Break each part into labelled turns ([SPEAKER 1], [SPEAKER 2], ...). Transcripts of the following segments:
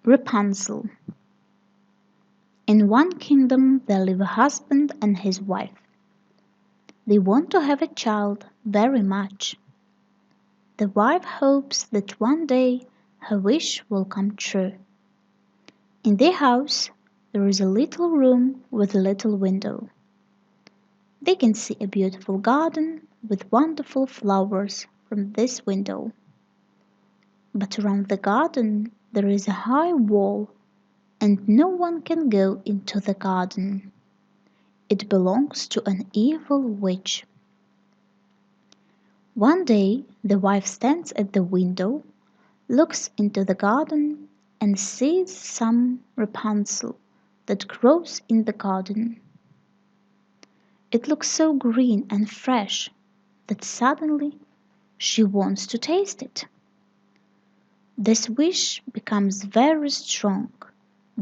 [SPEAKER 1] Rapunzel. In one kingdom there live a husband and his wife. They want to have a child very much. The wife hopes that one day her wish will come true. In their house there is a little room with a little window. They can see a beautiful garden with wonderful flowers from this window. But around the garden there is a high wall, and no one can go into the garden. It belongs to an evil witch. One day the wife stands at the window, looks into the garden, and sees some Rapunzel that grows in the garden. It looks so green and fresh that suddenly she wants to taste it. This wish becomes very strong,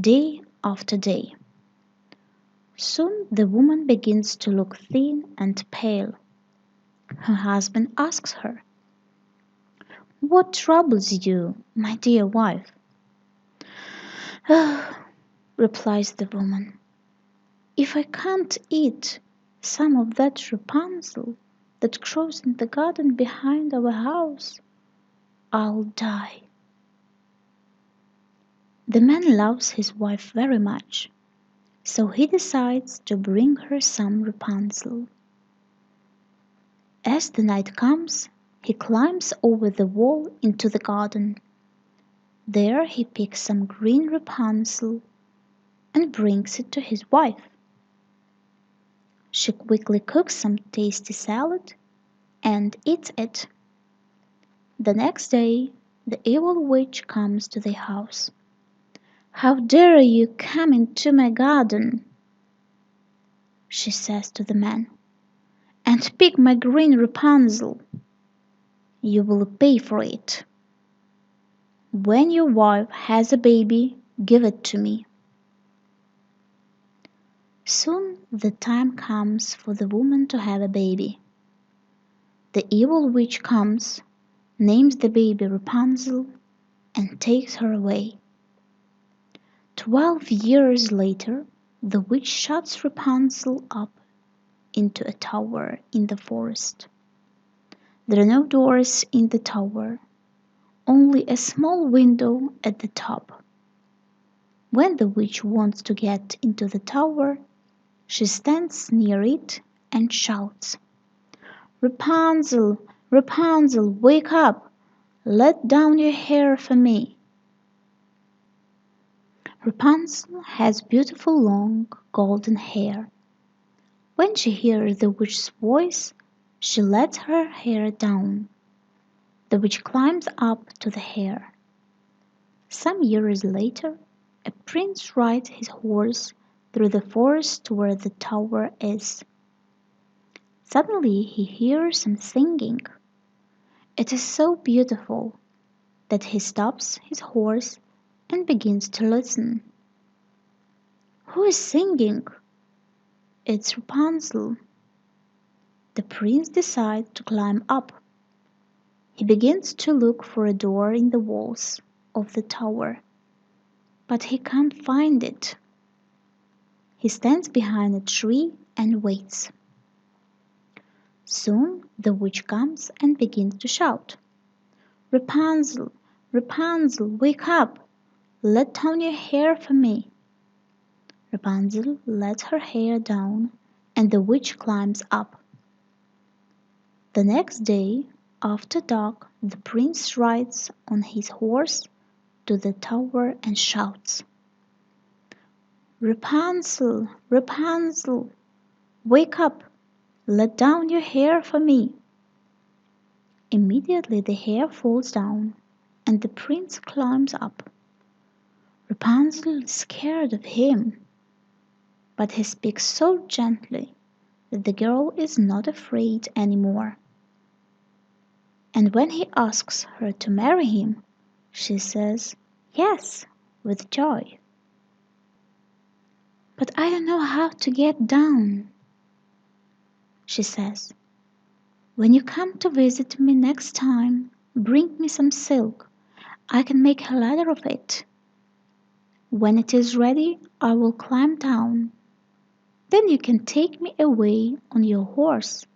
[SPEAKER 1] day after day. Soon the woman begins to look thin and pale. Her husband asks her, "What troubles you, my dear wife?" "Oh," replies the woman, "if I can't eat some of that Rapunzel that grows in the garden behind our house, I'll die." The man loves his wife very much, so he decides to bring her some Rapunzel. As the night comes, he climbs over the wall into the garden. There he picks some green Rapunzel and brings it to his wife. She quickly cooks some tasty salad and eats it. The next day the evil witch comes to the house. "How dare you come into my garden," she says to the man, "and pick my green Rapunzel? You will pay for it. When your wife has a baby, give it to me." Soon the time comes for the woman to have a baby. The evil witch comes, names the baby Rapunzel, and takes her away. 12 years later the witch shuts Rapunzel up into a tower in the forest. There are no doors in the tower, only a small window at the top. When the witch wants to get into the tower, she stands near it and shouts, "Rapunzel, Rapunzel, wake up! Let down your hair for me." Rapunzel has beautiful long golden hair. When she hears the witch's voice, she lets her hair down. The witch climbs up to the hair. Some years later, a prince rides his horse through the forest to where the tower is. Suddenly he hears some singing. It is so beautiful that he stops his horse and begins to listen. "Who is singing?" "It's Rapunzel." The prince decides to climb up. He begins to look for a door in the walls of the tower, but he can't find it. He stands behind a tree and waits. Soon the witch comes and begins to shout, "Rapunzel, Rapunzel, wake up! Let down your hair for me." Rapunzel lets her hair down and the witch climbs up. The next day, after dark, the prince rides on his horse to the tower and shouts, "Rapunzel, Rapunzel, wake up! Let down your hair for me." Immediately the hair falls down and the prince climbs up. Rapunzel is scared of him, but he speaks so gently that the girl is not afraid any more. And when he asks her to marry him, she says yes with joy. "But I don't know how to get down," she says. "When you come to visit me next time, bring me some silk. I can make a ladder of it." When it is ready, I will climb down. Then you can take me away on your horse."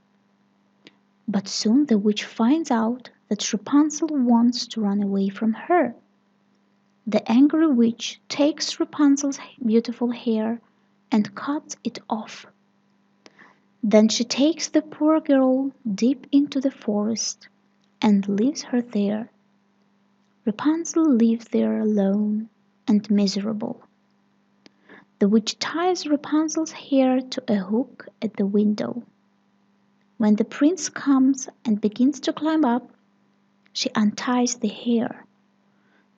[SPEAKER 1] But soon the witch finds out that Rapunzel wants to run away from her. The angry witch takes Rapunzel's beautiful hair and cuts it off. Then she takes the poor girl deep into the forest and leaves her there. Rapunzel lives there alone and miserable. The witch ties Rapunzel's hair to a hook at the window. When the prince comes and begins to climb up, she unties the hair.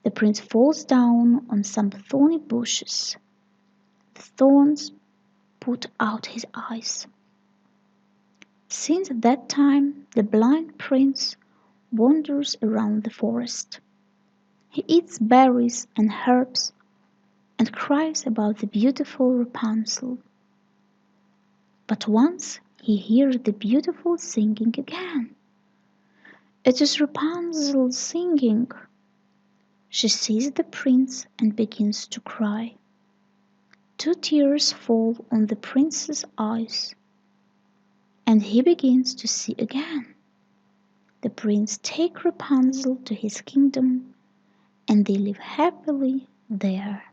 [SPEAKER 1] The prince falls down on some thorny bushes. The thorns put out his eyes. Since that time the blind prince wanders around the forest. He eats berries and herbs and cries about the beautiful Rapunzel. But once he hears the beautiful singing again. It is Rapunzel singing. She sees the prince and begins to cry. 2 tears fall on the prince's eyes, and he begins to see again. The prince takes Rapunzel to his kingdom, and they live happily there.